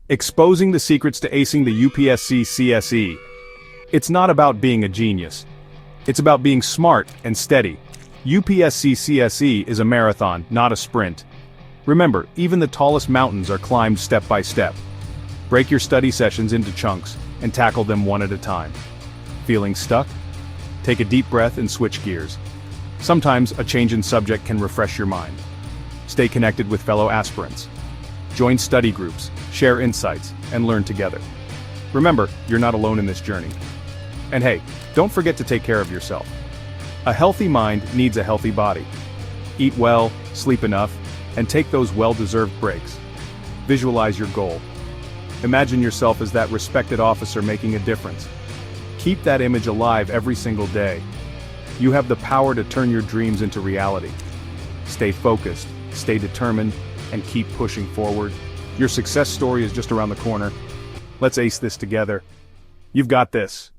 Exposing the secrets to acing the UPSC CSE. It's not about being a genius. It's about being smart and steady. UPSC CSE is a marathon, not a sprint. Remember, even the tallest mountains are climbed step by step. Break your study sessions into chunks and tackle them one at a time. Feeling stuck? Take a deep breath and switch gears. Sometimes a change in subject can refresh your mind. Stay connected with fellow aspirants. Join study groups, share insights, and learn together. Remember, you're not alone in this journey. And hey, don't forget to take care of yourself. A healthy mind needs a healthy body. Eat well, sleep enough, and take those well-deserved breaks. Visualize your goal. Imagine yourself as that respected officer making a difference. Keep that image alive every single day. You have the power to turn your dreams into reality. Stay focused, stay determined, and keep pushing forward. Your success story is just around the corner. Let's ace this together. You've got this.